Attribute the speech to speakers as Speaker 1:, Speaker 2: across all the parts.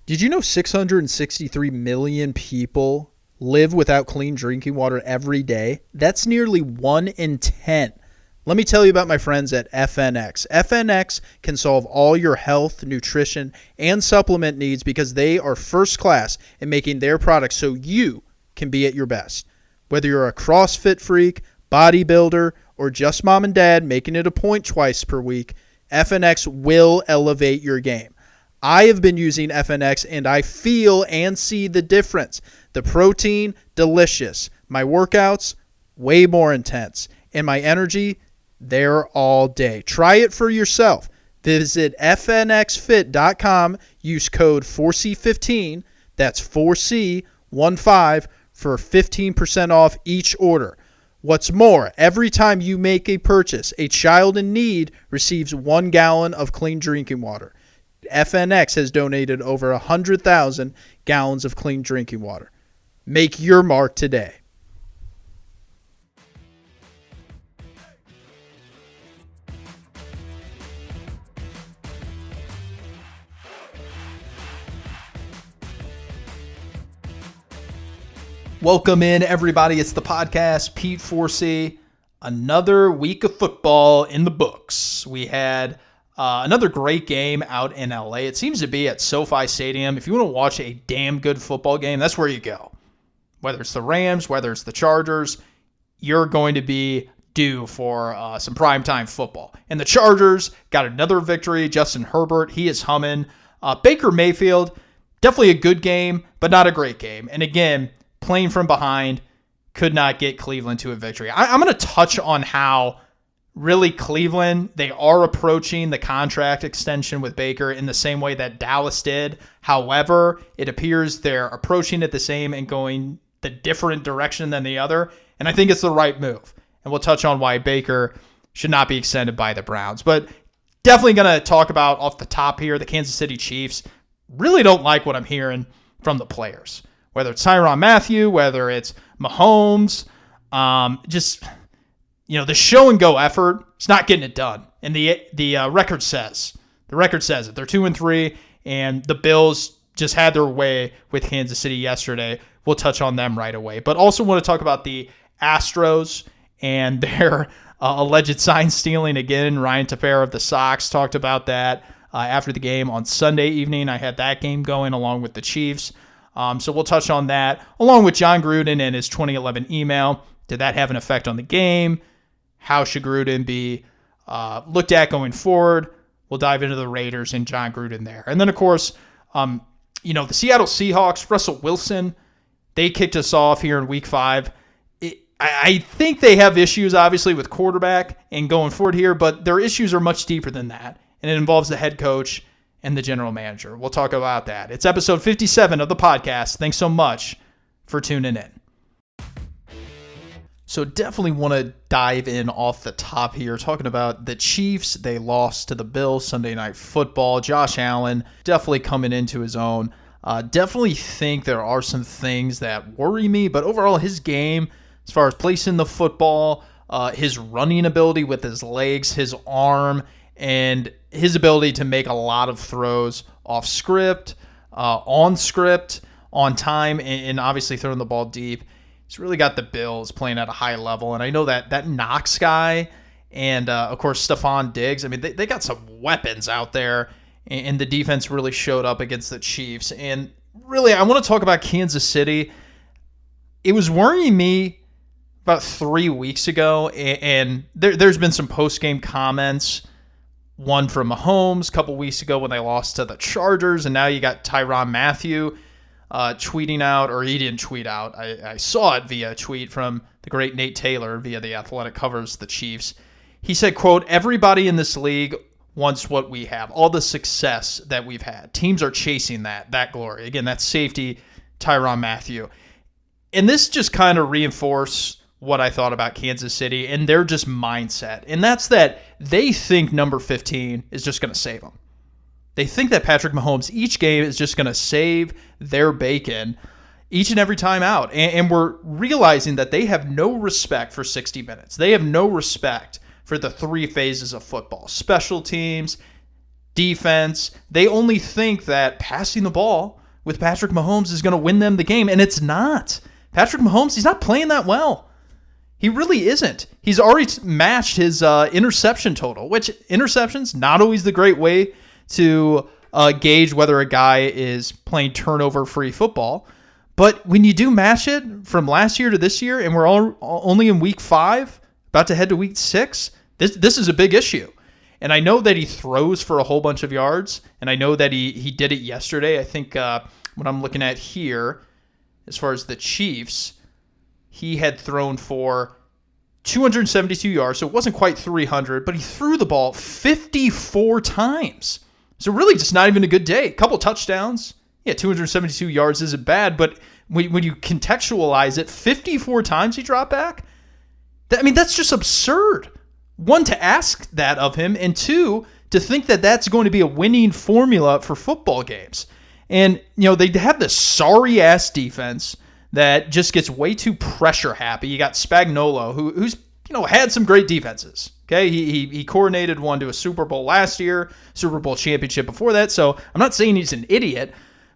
Speaker 1: Did you know 663 million people live without clean drinking water every day? That's nearly 1 in 10. Let me tell you about my friends at FNX. FNX can solve all your health, nutrition, and supplement needs because they are first class in making their products so you can be at your best. Whether you're a CrossFit freak, bodybuilder, or just mom and dad making it a point twice per week, FNX will elevate your game. I have been using FNX and I feel and see the difference. The protein, delicious. My workouts, way more intense. And my energy, there all day. Try it for yourself. Visit fnxfit.com. Use code 4C15. That's 4C15 for 15% off each order. What's more, every time you make a purchase, a child in need receives 1 gallon of clean drinking water. FNX has donated over 100,000 gallons of clean drinking water. Make your mark today. Welcome in, everybody. It's the podcast, Pete 4C. Another week of football in the books. We had another great game out in LA. It seems to be at SoFi Stadium. If you want to watch a damn good football game, that's where you go. Whether it's the Rams, whether it's the Chargers, you're going to be due for some primetime football. And the Chargers got another victory. Justin Herbert, he is humming. Baker Mayfield, definitely a good game, but not a great game. And again, playing from behind, could not get Cleveland to a victory. I'm going to touch on how really Cleveland, they are approaching the contract extension with Baker in the same way that Dallas did. However, it appears they're approaching it the same and going the different direction than the other. And I think it's the right move. And we'll touch on why Baker should not be extended by the Browns. But definitely going to talk about off the top here, the Kansas City Chiefs. Really don't like what I'm hearing from the players. Whether it's Tyrann Mathieu, whether it's Mahomes, the show and go effort, it's not getting it done. And the record says it. They're 2-3, and the Bills just had their way with Kansas City yesterday. We'll touch on them right away. But also want to talk about the Astros and their alleged sign stealing again. Ryan Tepera of the Sox talked about that after the game on Sunday evening. I had that game going along with the Chiefs. So we'll touch on that, along with John Gruden and his 2011 email. Did that have an effect on the game? How should Gruden be looked at going forward? We'll dive into the Raiders and John Gruden there. And then, of course, the Seattle Seahawks, Russell Wilson, they kicked us off here in Week 5. I think they have issues, obviously, with quarterback and going forward here, but their issues are much deeper than that, and it involves the head coach and the general manager. We'll talk about that. It's episode 57 of the podcast. Thanks so much for tuning in. So definitely want to dive in off the top here, talking about the Chiefs. They lost to the Bills Sunday Night Football. Josh Allen definitely coming into his own. Definitely think there are some things that worry me, but overall his game, as far as placing the football, his running ability with his legs, his arm, and his ability to make a lot of throws off script, on script, on time, and obviously throwing the ball deep. He's really got the Bills playing at a high level. And I know that Knox guy and, of course, Stephon Diggs, I mean, they got some weapons out there, and the defense really showed up against the Chiefs. And really, I want to talk about Kansas City. It was worrying me about 3 weeks ago, and there's been some post-game comments. One from Mahomes a couple weeks ago when they lost to the Chargers, and now you got Tyrann Mathieu tweeting out, or he didn't tweet out. I saw it via a tweet from the great Nate Taylor via The Athletic covers the Chiefs. He said, quote, "Everybody in this league wants what we have, all the success that we've had. Teams are chasing that glory." Again, that's safety, Tyrann Mathieu. And this just kind of reinforced what I thought about Kansas City and their just mindset. And that's that they think number 15 is just going to save them. They think that Patrick Mahomes each game is just going to save their bacon each and every time out. And we're realizing that they have no respect for 60 minutes. They have no respect for the 3 phases of football: special teams, defense. They only think that passing the ball with Patrick Mahomes is going to win them the game, and it's not. Patrick Mahomes, he's not playing that well. He really isn't. He's already matched his interception total, which interceptions, not always the great way to gauge whether a guy is playing turnover-free football. But when you do match it from last year to this year, and we're all only in week 5, about to head to week 6, this is a big issue. And I know that he throws for a whole bunch of yards, and I know that he did it yesterday. I think what I'm looking at here, as far as the Chiefs, he had thrown for 272 yards, so it wasn't quite 300, but he threw the ball 54 times. So really just not even a good day. A couple touchdowns. Yeah, 272 yards isn't bad, but when you contextualize it, 54 times he dropped back? That's just absurd. One, to ask that of him, and two, to think that that's going to be a winning formula for football games. And, they have this sorry-ass defense that just gets way too pressure happy. You got Spagnuolo, who's had some great defenses. Okay, he coordinated one to a Super Bowl last year, Super Bowl championship before that. So I'm not saying he's an idiot,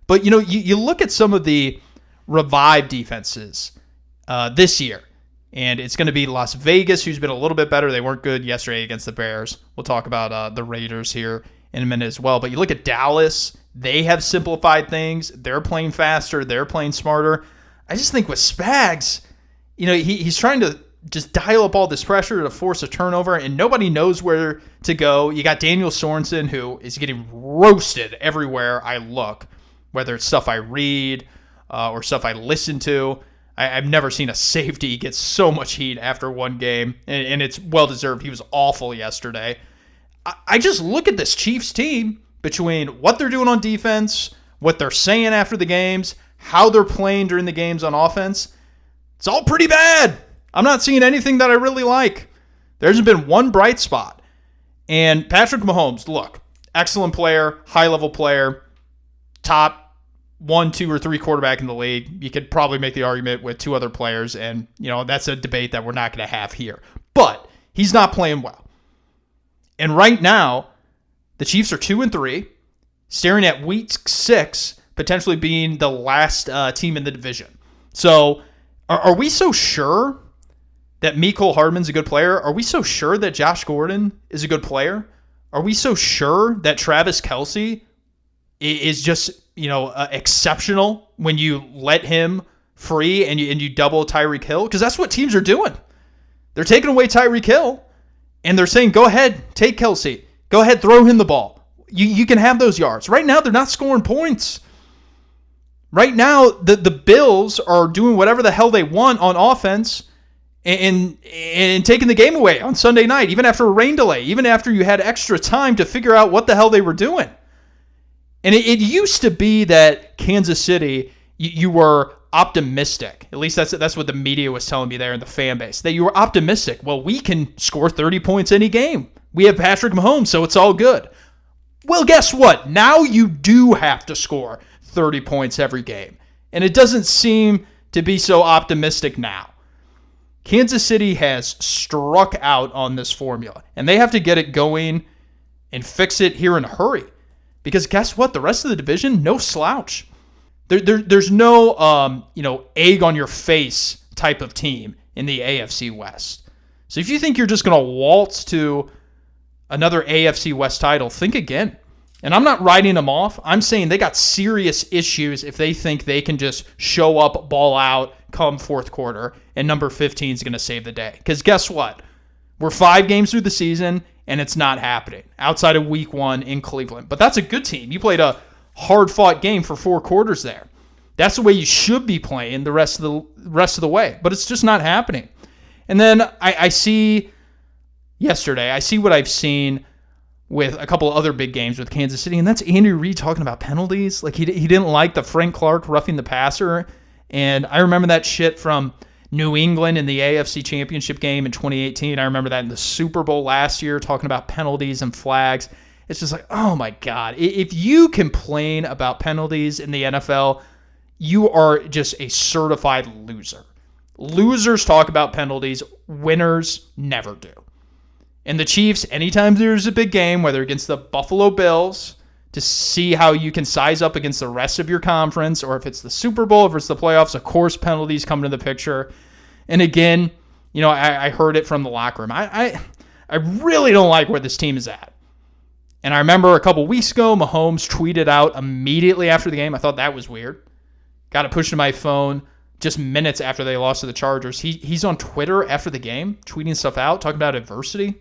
Speaker 1: but you look at some of the revived defenses this year, and it's going to be Las Vegas, who's been a little bit better. They weren't good yesterday against the Bears. We'll talk about the Raiders here in a minute as well. But you look at Dallas, they have simplified things. They're playing faster. They're playing smarter. I just think with Spags, he's trying to just dial up all this pressure to force a turnover, and nobody knows where to go. You got Daniel Sorensen, who is getting roasted everywhere I look, whether it's stuff I read or stuff I listen to. I've never seen a safety get so much heat after one game, and it's well-deserved. He was awful yesterday. I just look at this Chiefs team between what they're doing on defense, what they're saying after the games, how they're playing during the games on offense. It's all pretty bad. I'm not seeing anything that I really like. There hasn't been one bright spot. And Patrick Mahomes, look, excellent player, high-level player, top 1, 2, or 3 quarterback in the league. You could probably make the argument with 2 other players, and that's a debate that we're not going to have here. But he's not playing well. And right now, the Chiefs are 2-3, staring at week 6 potentially being the last team in the division. So are we so sure that Mecole Hardman's a good player? Are we so sure that Josh Gordon is a good player? Are we so sure that Travis Kelce is just, exceptional when you let him free and you double Tyreek Hill? Because that's what teams are doing. They're taking away Tyreek Hill, and they're saying, go ahead, take Kelce. Go ahead, throw him the ball. You can have those yards. Right now, they're not scoring points. Right now, the Bills are doing whatever the hell they want on offense and taking the game away on Sunday night, even after a rain delay, even after you had extra time to figure out what the hell they were doing. And it used to be that Kansas City, you were optimistic. At least that's what the media was telling me there in the fan base, that you were optimistic. Well, we can score 30 points any game. We have Patrick Mahomes, so it's all good. Well, guess what? Now you do have to score 30 points every game. And it doesn't seem to be so optimistic now. Kansas City has struck out on this formula, and they have to get it going and fix it here in a hurry. Because guess what? The rest of the division, no slouch. There's no egg on your face type of team in the AFC West. So if you think you're just going to waltz to another AFC West title, think again. And I'm not writing them off. I'm saying they got serious issues if they think they can just show up, ball out, come fourth quarter, and number 15 is going to save the day. Because guess what? We're 5 games through the season, and it's not happening outside of week 1 in Cleveland. But that's a good team. You played a hard-fought game for 4 quarters there. That's the way you should be playing the rest of the way. But it's just not happening. And then I see yesterday, I see what I've seen with a couple of other big games with Kansas City, and that's Andy Reid talking about penalties. Like, he didn't like the Frank Clark roughing the passer, and I remember that shit from New England in the AFC Championship game in 2018. I remember that in the Super Bowl last year, talking about penalties and flags. It's just like, oh my God. If you complain about penalties in the NFL, you are just a certified loser. Losers talk about penalties. Winners never do. And the Chiefs, anytime there's a big game, whether against the Buffalo Bills, to see how you can size up against the rest of your conference, or if it's the Super Bowl, if it's the playoffs, of course, penalties come into the picture. And again, I heard it from the locker room. I really don't like where this team is at. And I remember a couple weeks ago, Mahomes tweeted out immediately after the game. I thought that was weird. Got it pushed to my phone just minutes after they lost to the Chargers. He's on Twitter after the game, tweeting stuff out, talking about adversity.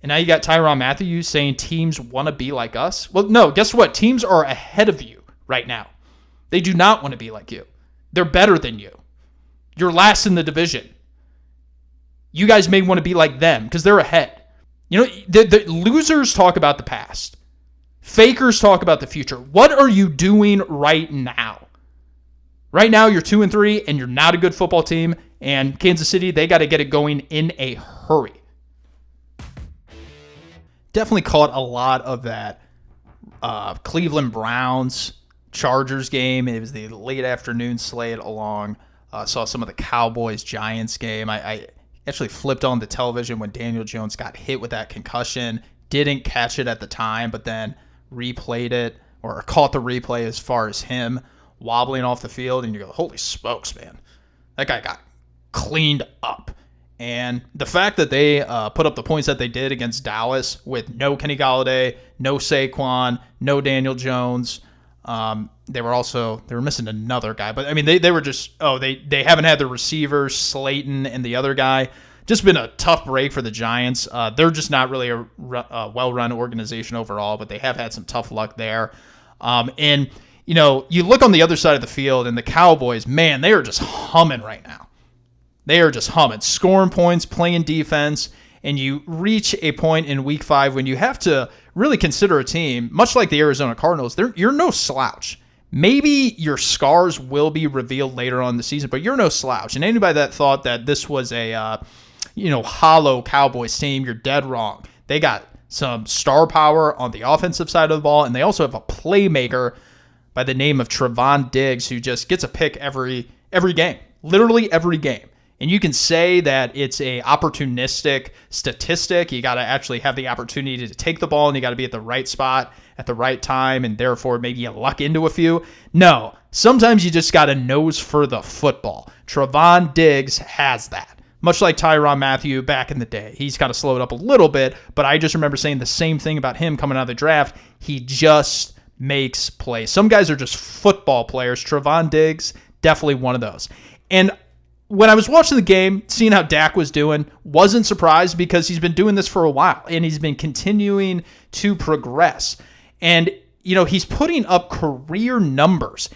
Speaker 1: And now you got Tyrann Mathieu saying teams want to be like us. Well, no, guess what? Teams are ahead of you right now. They do not want to be like you. They're better than you. You're last in the division. You guys may want to be like them because they're ahead. The losers talk about the past. Fakers talk about the future. What are you doing right now? Right now, you're 2-3, and you're not a good football team. And Kansas City, they got to get it going in a hurry. Definitely caught a lot of that Cleveland Browns Chargers game. It was the late afternoon slate along. Saw some of the Cowboys Giants game. I actually flipped on the television when Daniel Jones got hit with that concussion. Didn't catch it at the time, but then replayed it or caught the replay as far as him wobbling off the field. And you go, holy smokes, man. That guy got cleaned up. And the fact that they put up the points that they did against Dallas with no Kenny Golladay, no Saquon, no Daniel Jones. They were missing another guy. But, I mean, they were just, they haven't had the receivers, Slayton and the other guy. Just been a tough break for the Giants. They're just not really a well-run organization overall, but they have had some tough luck there. And, you look on the other side of the field, and the Cowboys, man, they are just humming right now. They are just humming, scoring points, playing defense, and you reach a point in Week 5 when you have to really consider a team, much like the Arizona Cardinals, you're no slouch. Maybe your scars will be revealed later on in the season, but you're no slouch. And anybody that thought that this was a hollow Cowboys team, you're dead wrong. They got some star power on the offensive side of the ball, and they also have a playmaker by the name of Trevon Diggs who just gets a pick every game, literally every game. And you can say that it's a opportunistic statistic. You got to actually have the opportunity to take the ball, and you got to be at the right spot at the right time, and therefore maybe you luck into a few. No, sometimes you just got to nose for the football. Trevon Diggs has that. Much like Tyrann Mathieu back in the day. He's kind of slowed up a little bit, but I just remember saying the same thing about him coming out of the draft. He just makes plays. Some guys are just football players. Trevon Diggs, definitely one of those. And when I was watching the game, seeing how Dak was doing, wasn't surprised because he's been doing this for a while, and he's been continuing to progress. And, he's putting up career numbers,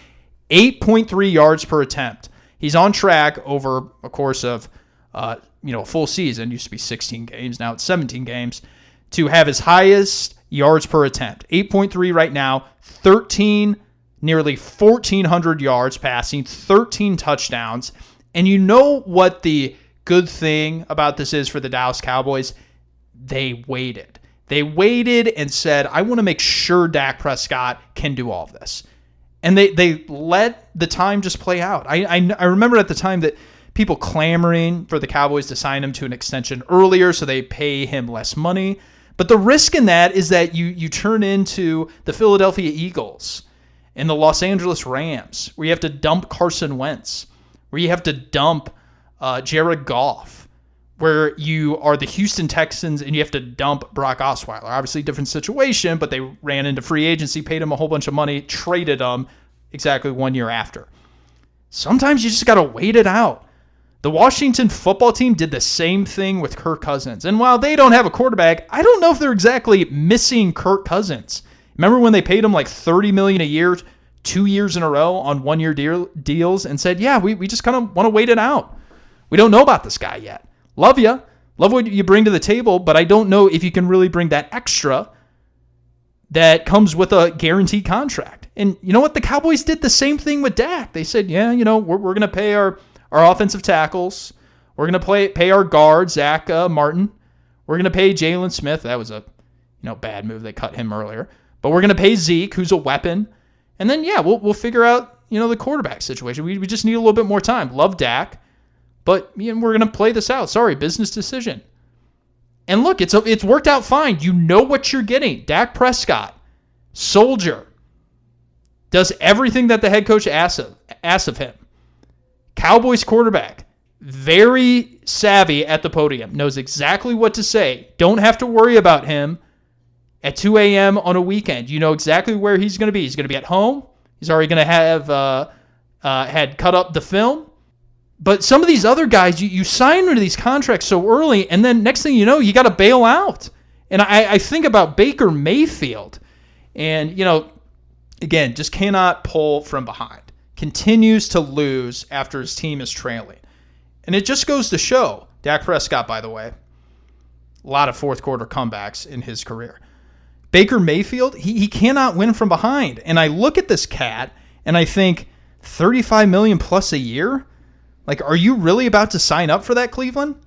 Speaker 1: 8.3 yards per attempt. He's on track over a course of, a full season. It used to be 16 games. Now it's 17 games to have his highest yards per attempt. 8.3 right now, 13, nearly 1,400 yards passing, 13 touchdowns. And you know what the good thing about this is for the Dallas Cowboys? They waited. They waited and said, I want to make sure Dak Prescott can do all of this. And they let the time just play out. I remember at the time that people clamoring for the Cowboys to sign him to an extension earlier so they pay him less money. But the risk in that is that you turn into the Philadelphia Eagles and the Los Angeles Rams, where you have to dump Carson Wentz, where you have to dump Jared Goff, where you are the Houston Texans and you have to dump Brock Osweiler. Obviously, different situation, but they ran into free agency, paid him a whole bunch of money, traded him exactly 1 year after. Sometimes you just got to wait it out. The Washington football team did the same thing with Kirk Cousins. And while they don't have a quarterback, I don't know if they're exactly missing Kirk Cousins. Remember when they paid him like $30 million a year, 2 years in a row on 1 year deals and said, yeah, we just kind of want to wait it out. We don't know about this guy yet. Love you. Love what you bring to the table, but I don't know if you can really bring that extra that comes with a guaranteed contract. And you know what? The Cowboys did the same thing with Dak. They said, yeah, we're going to pay our offensive tackles. We're going to pay our guard, Zach Martin. We're going to pay Jalen Smith. That was a bad move. They cut him earlier. But we're going to pay Zeke, who's a weapon. And then, yeah, we'll figure out, the quarterback situation. We just need a little bit more time. Love Dak, but we're going to play this out. Sorry, business decision. And look, it's worked out fine. You know what you're getting. Dak Prescott, soldier, does everything that the head coach asks of him. Cowboys quarterback, very savvy at the podium, knows exactly what to say. Don't have to worry about him at 2 a.m. on a weekend. You know exactly where he's going to be. He's going to be at home. He's already going to have had cut up the film. But some of these other guys, you sign into these contracts so early, and then next thing you know, you got to bail out. And I think about Baker Mayfield, and, again, just cannot pull from behind. Continues to lose after his team is trailing. And it just goes to show, Dak Prescott, by the way, a lot of fourth quarter comebacks in his career. Baker Mayfield, he cannot win from behind. And I look at this cat, and I think, $35 million plus a year? Like, are you really about to sign up for that, Cleveland?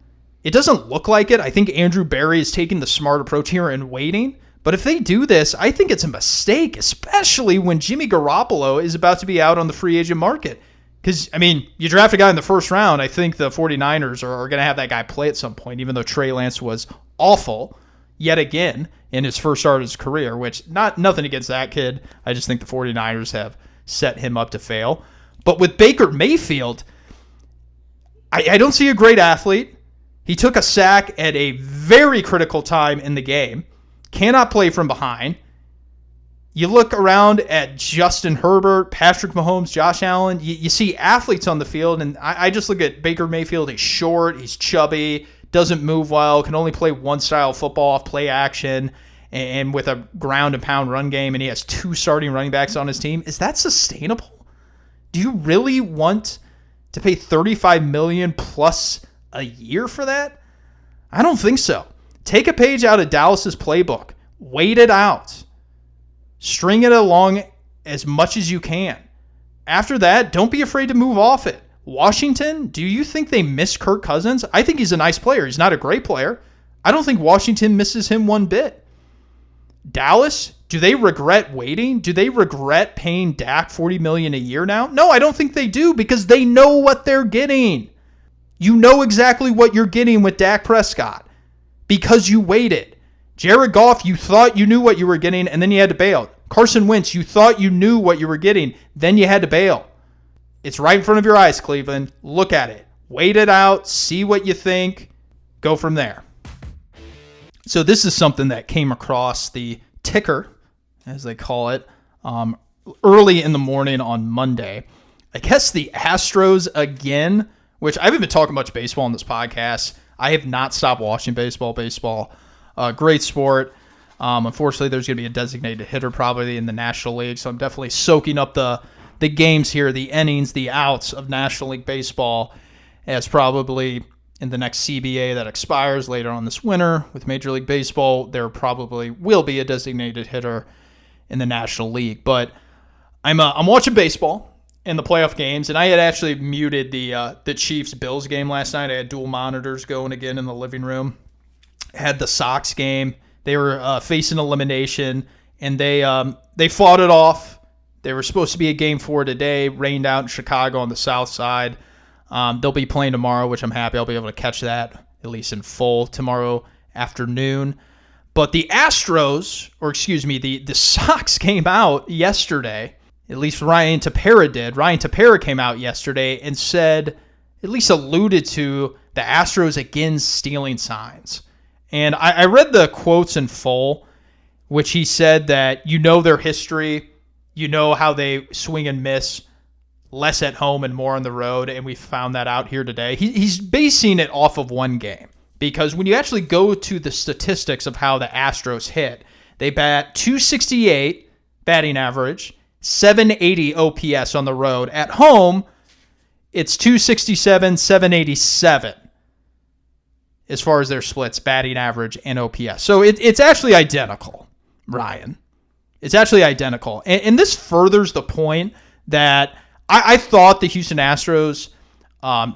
Speaker 1: It doesn't look like it. I think Andrew Berry is taking the smart approach here and waiting. But if they do this, I think it's a mistake, especially when Jimmy Garoppolo is about to be out on the free agent market. Because, you draft a guy in the first round, I think the 49ers are going to have that guy play at some point, even though Trey Lance was awful yet again in his first start of his career, which nothing against that kid. I just think the 49ers have set him up to fail. But with Baker Mayfield, I don't see a great athlete. He took a sack at a very critical time in the game. Cannot play from behind. You look around at Justin Herbert, Patrick Mahomes, Josh Allen. You see athletes on the field, and I just look at Baker Mayfield. He's short. He's chubby. Doesn't move well. Can only play one style of football off play action and with a ground and pound run game, and he has 2 starting running backs on his team. Is that sustainable? Do you really want to pay $35 million plus a year for that? I don't think so. Take a page out of Dallas's playbook. Wait it out. String it along as much as you can. After that, don't be afraid to move off it. Washington, do you think they miss Kirk Cousins? I think he's a nice player. He's not a great player. I don't think Washington misses him one bit. Dallas, do they regret waiting? Do they regret paying Dak $40 million a year now? No, I don't think they do, because they know what they're getting. You know exactly what you're getting with Dak Prescott because you waited. Jared Goff, you thought you knew what you were getting, and then you had to bail. Carson Wentz, you thought you knew what you were getting, then you had to bail. It's right in front of your eyes, Cleveland. Look at it. Wait it out. See what you think. Go from there. So this is something that came across the ticker, as they call it, early in the morning on Monday. I guess the Astros again, which I haven't been talking much baseball on this podcast. I have not stopped watching baseball. Great sport. Unfortunately, there's going to be a designated hitter probably in the National League, so I'm definitely soaking up the games here, the innings, the outs of National League Baseball, as probably in the next CBA that expires later on this winter with Major League Baseball, there probably will be a designated hitter in the National League. But I'm watching baseball in the playoff games, and I had actually muted the Chiefs-Bills game last night. I had dual monitors going again in the living room. I had the Sox game. They were facing elimination, and they fought it off. They were supposed to be a Game 4 today, rained out in Chicago on the south side. They'll be playing tomorrow, which I'm happy I'll be able to catch that, at least in full, tomorrow afternoon. But the Sox came out yesterday, at least Ryan Tepera did. Ryan Tepera came out yesterday and said, at least alluded to the Astros again stealing signs. And I read the quotes in full, which he said that their history, how they swing and miss, less at home and more on the road, and we found that out here today. He's basing it off of one game, because when you actually go to the statistics of how the Astros hit, they bat .268 batting average, .780 OPS on the road. At home, it's .267, .787 as far as their splits, batting average and OPS. So it's actually identical, Ryan. It's actually identical. And this furthers the point that I thought the Houston Astros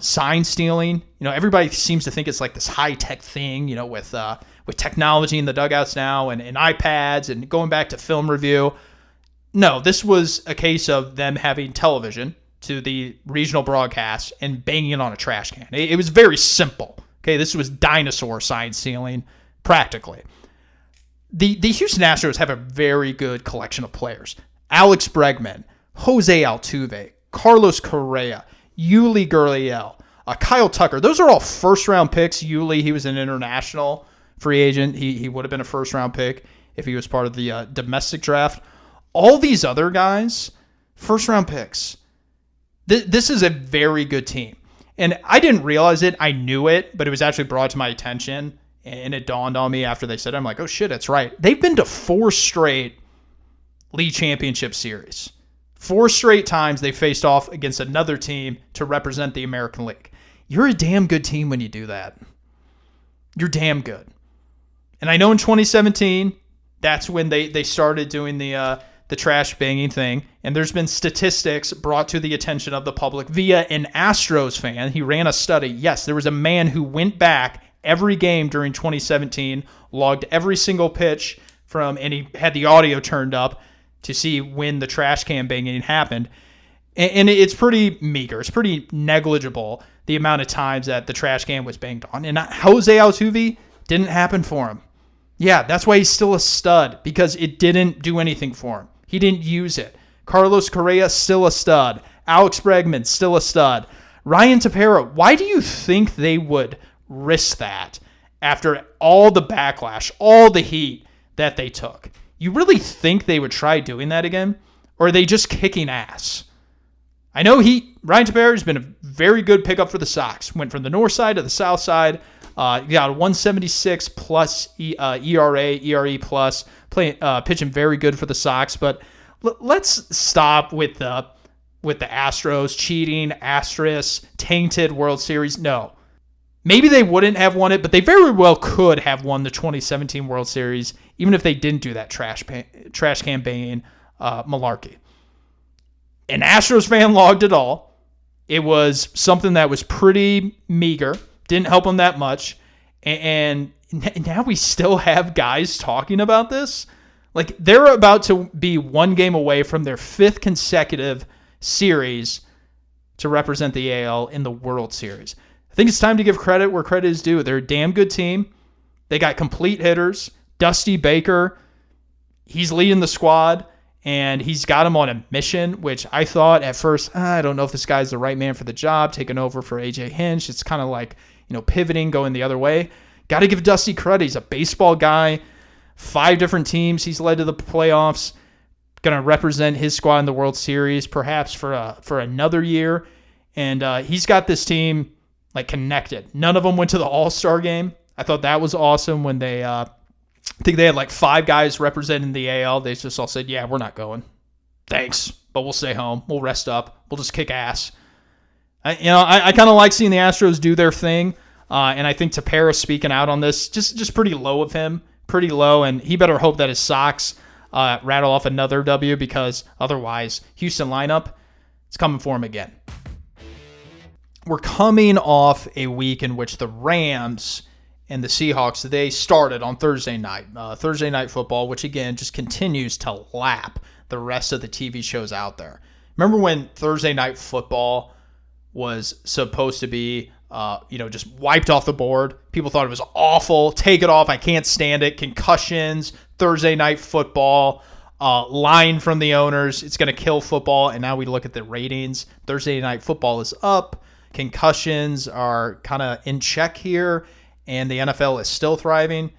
Speaker 1: sign stealing, everybody seems to think it's like this high-tech thing, with technology in the dugouts now and iPads and going back to film review. No, this was a case of them having television to the regional broadcast and banging it on a trash can. It was very simple. Okay, this was dinosaur sign stealing practically. The Houston Astros have a very good collection of players. Alex Bregman, Jose Altuve, Carlos Correa, Yuli Gurriel, Kyle Tucker. Those are all first-round picks. Yuli, he was an international free agent. He would have been a first-round pick if he was part of the domestic draft. All these other guys, first-round picks. This is a very good team. And I didn't realize it. I knew it, but it was actually brought to my attention, and it dawned on me after they said it. I'm like, oh, shit, that's right. They've been to 4 straight league championship series. 4 straight times they faced off against another team to represent the American League. You're a damn good team when you do that. You're damn good. And I know in 2017, that's when they started doing the trash banging thing. And there's been statistics brought to the attention of the public via an Astros fan. He ran a study. Yes, there was a man who went back every game during 2017, logged every single pitch and he had the audio turned up to see when the trash can banging happened. And it's pretty meager. It's pretty negligible, the amount of times that the trash can was banged on. And Jose Altuve, didn't happen for him. Yeah, that's why he's still a stud, because it didn't do anything for him. He didn't use it. Carlos Correa, still a stud. Alex Bregman, still a stud. Ryan Tepera, why do you think they would risk that after all the backlash, all the heat that they took? You really think they would try doing that again? Or are they just kicking ass? I know Ryan Tepera has been a very good pickup for the Sox. Went from the north side to the south side. Got a 176 plus ERA plus, pitching very good for the Sox. But let's stop with the Astros cheating, asterisk, tainted World Series. No. Maybe they wouldn't have won it, but they very well could have won the 2017 World Series, even if they didn't do that trash can banging malarkey. An Astros fan logged it all. It was something that was pretty meager. Didn't help them that much. And now we still have guys talking about this. Like, they're about to be 1 game away from their 5th consecutive series to represent the AL in the World Series. I think it's time to give credit where credit is due. They're a damn good team. They got complete hitters. Dusty Baker, he's leading the squad, and he's got him on a mission, which I thought at first, I don't know if this guy's the right man for the job, taking over for AJ Hinch. It's kind of like, pivoting, going the other way. Got to give Dusty credit. He's a baseball guy. 5 different teams he's led to the playoffs. Going to represent his squad in the World Series, perhaps for another year. And he's got this team connected. None of them went to the All-Star game. I thought that was awesome when they, I think they had 5 guys representing the AL. They just all said, yeah, we're not going. Thanks, but we'll stay home. We'll rest up. We'll just kick ass. I kind of like seeing the Astros do their thing. And I think Tepera speaking out on this, just pretty low of him. Pretty low, and he better hope that his Sox rattle off another W, because otherwise, Houston lineup, it's coming for him again. We're coming off a week in which the Rams and the Seahawks, they started on Thursday night. Thursday Night Football, which again just continues to lap the rest of the TV shows out there. Remember when Thursday Night Football was supposed to be just wiped off the board? People thought it was awful. Take it off. I can't stand it. Concussions, Thursday Night Football, line from the owners. It's going to kill football. And now we look at the ratings. Thursday Night Football is up. Concussions are kind of in check here. And the NFL is still thriving.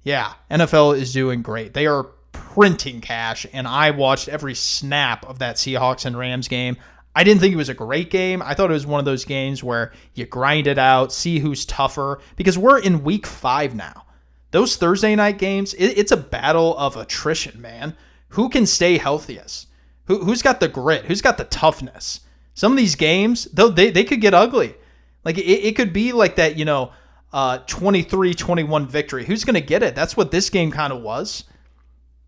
Speaker 1: Yeah, NFL is doing great. They are printing cash. And I watched every snap of that Seahawks and Rams game. I didn't think it was a great game. I thought it was one of those games where you grind it out, see who's tougher, because we're in week 5 now. Those Thursday night games, it's a battle of attrition, man. Who can stay healthiest? Who's got the grit? Who's got the toughness? Some of these games, though, they could get ugly. It could be like that, 23-21 victory. Who's going to get it? That's what this game kind of was.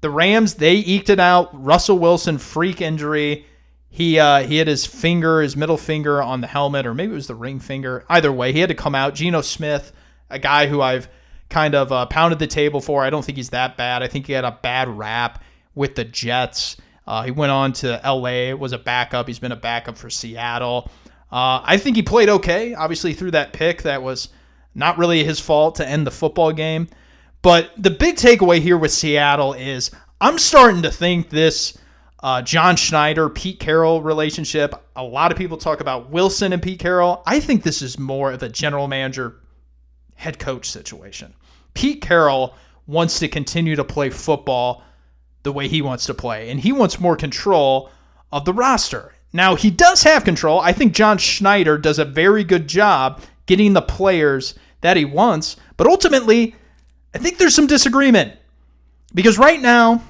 Speaker 1: The Rams, they eked it out. Russell Wilson, freak injury. He had his middle finger on the helmet, or maybe it was the ring finger. Either way, he had to come out. Geno Smith, a guy who I've kind of pounded the table for. I don't think he's that bad. I think he had a bad rap with the Jets. He went on to L.A., was a backup. He's been a backup for Seattle. I think he played okay. Obviously, threw that pick that was not really his fault to end the football game. But the big takeaway here with Seattle is I'm starting to think this John Schneider, Pete Carroll relationship, a lot of people talk about Wilson and Pete Carroll. I think this is more of a general manager, head coach situation. Pete Carroll wants to continue to play football the way he wants to play, and he wants more control of the roster. Now, he does have control. I think John Schneider does a very good job getting the players that he wants, but ultimately, I think there's some disagreement. Because right now,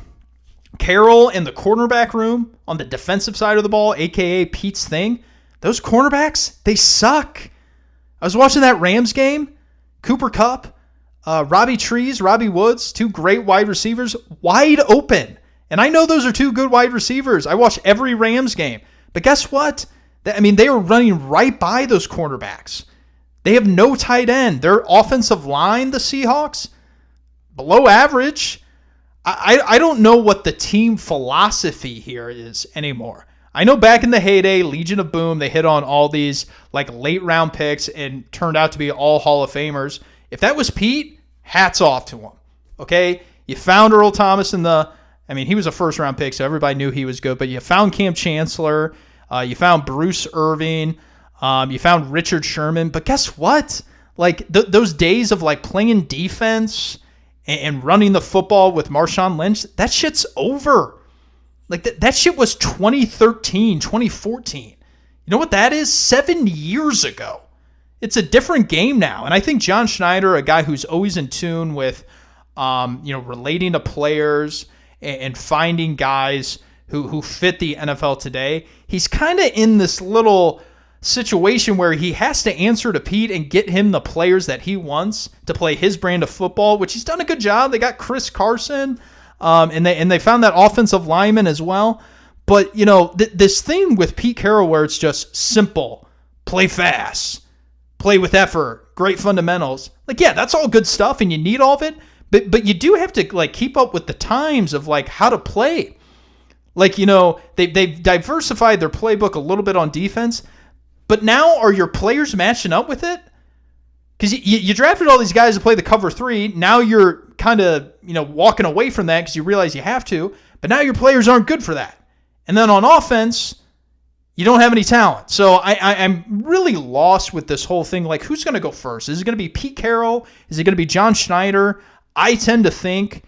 Speaker 1: Carroll in the cornerback room on the defensive side of the ball, a.k.a. Pete's thing, those cornerbacks, they suck. I was watching that Rams game. Cooper Kupp, Robbie Woods, two great wide receivers, wide open. And I know those are two good wide receivers. I watch every Rams game. But guess what? They were running right by those cornerbacks. They have no tight end. Their offensive line, the Seahawks, below average. I don't know what the team philosophy here is anymore. I know back in the heyday, Legion of Boom, they hit on all these like late round picks and turned out to be all Hall of Famers. If that was Pete, hats off to him. Okay? You found Earl Thomas he was a first round pick, so everybody knew he was good, but you found Cam Chancellor, you found Bruce Irving, you found Richard Sherman, but guess what? Like those days of like playing defense and running the football with Marshawn Lynch, that shit's over. Like that shit was 2013, 2014. You know what that is? 7 years ago. It's a different game now. And I think John Schneider, a guy who's always in tune with, relating to players and finding guys who fit the NFL today, he's kind of in this little situation where he has to answer to Pete and get him the players that he wants to play his brand of football, which he's done a good job. They got Chris Carson, and they found that offensive lineman as well. But, this thing with Pete Carroll where it's just simple, play fast, play with effort, great fundamentals. Like, yeah, that's all good stuff, and you need all of it. But you do have to like keep up with the times of like how to play. Like, they've diversified their playbook a little bit on defense. But now are your players matching up with it? Because you drafted all these guys to play the cover three. Now you're kind of walking away from that because you realize you have to. But now your players aren't good for that. And then on offense, you don't have any talent. So I'm really lost with this whole thing. Like, who's going to go first? Is it going to be Pete Carroll? Is it going to be John Schneider? I tend to think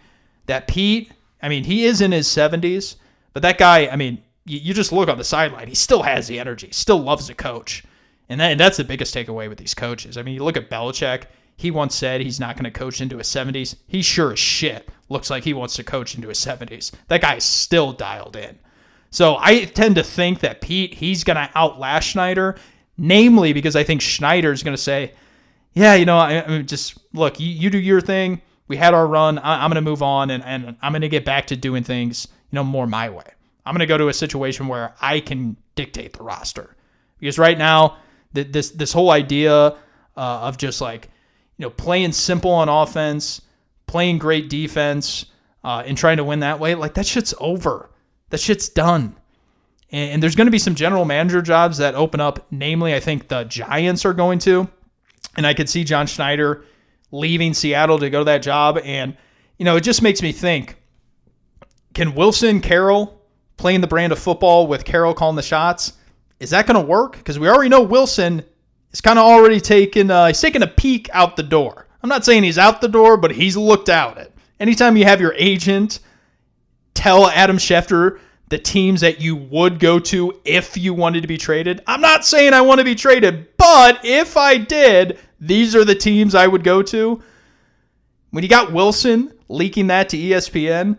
Speaker 1: that Pete, he is in his 70s. But that guy, you just look on the sideline. He still has the energy. Still loves to coach. And that's the biggest takeaway with these coaches. You look at Belichick. He once said he's not going to coach into his 70s. He sure as shit looks like he wants to coach into his 70s. That guy's still dialed in. So I tend to think that Pete, he's going to outlast Schneider, namely because I think Schneider's going to say, yeah, just look, you do your thing. We had our run. I'm going to move on, and I'm going to get back to doing things, more my way. I'm going to go to a situation where I can dictate the roster. Because right now, this whole idea of just like, playing simple on offense, playing great defense, and trying to win that way, like that shit's over. That shit's done. And there's going to be some general manager jobs that open up. Namely, I think the Giants are going to. And I could see John Schneider leaving Seattle to go to that job. And, it just makes me think, can Wilson, Carroll playing the brand of football with Carroll calling the shots? Is that going to work? Because we already know Wilson is kind of already taking a peek out the door. I'm not saying he's out the door, but he's looked out at. Anytime you have your agent tell Adam Schefter the teams that you would go to if you wanted to be traded. I'm not saying I want to be traded, but if I did, these are the teams I would go to. When you got Wilson leaking that to ESPN,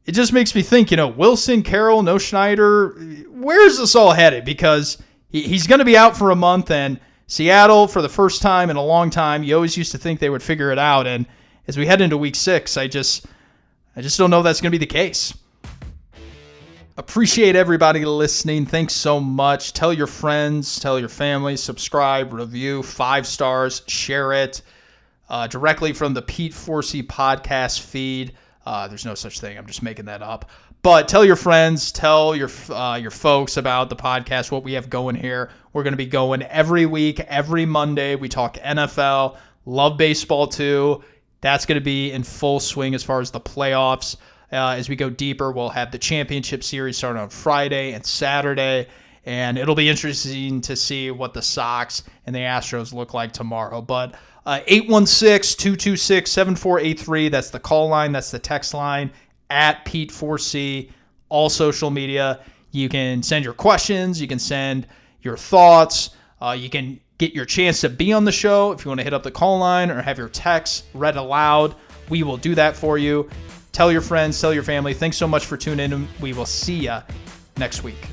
Speaker 1: it just makes me think, Wilson, Carroll, no Schneider, where's this all headed? Because he's going to be out for a month, and Seattle, for the first time in a long time, you always used to think they would figure it out. And as we head into week 6, I just don't know if that's going to be the case. Appreciate everybody listening. Thanks so much. Tell your friends, tell your family, subscribe, review, 5 stars, share it directly from the Pete Forsey podcast feed. There's no such thing. I'm just making that up. But tell your friends, tell your folks about the podcast, what we have going here. We're going to be going every week, every Monday. We talk NFL, love baseball too. That's going to be in full swing as far as the playoffs. As we go deeper, we'll have the championship series starting on Friday and Saturday, and it'll be interesting to see what the Sox and the Astros look like tomorrow. But 816-226-7483, that's the call line, that's the text line, at Pete4C, all social media. You can send your questions, you can send your thoughts, you can get your chance to be on the show. If you want to hit up the call line or have your text read aloud, we will do that for you. Tell your friends, tell your family. Thanks so much for tuning in. We will see you next week.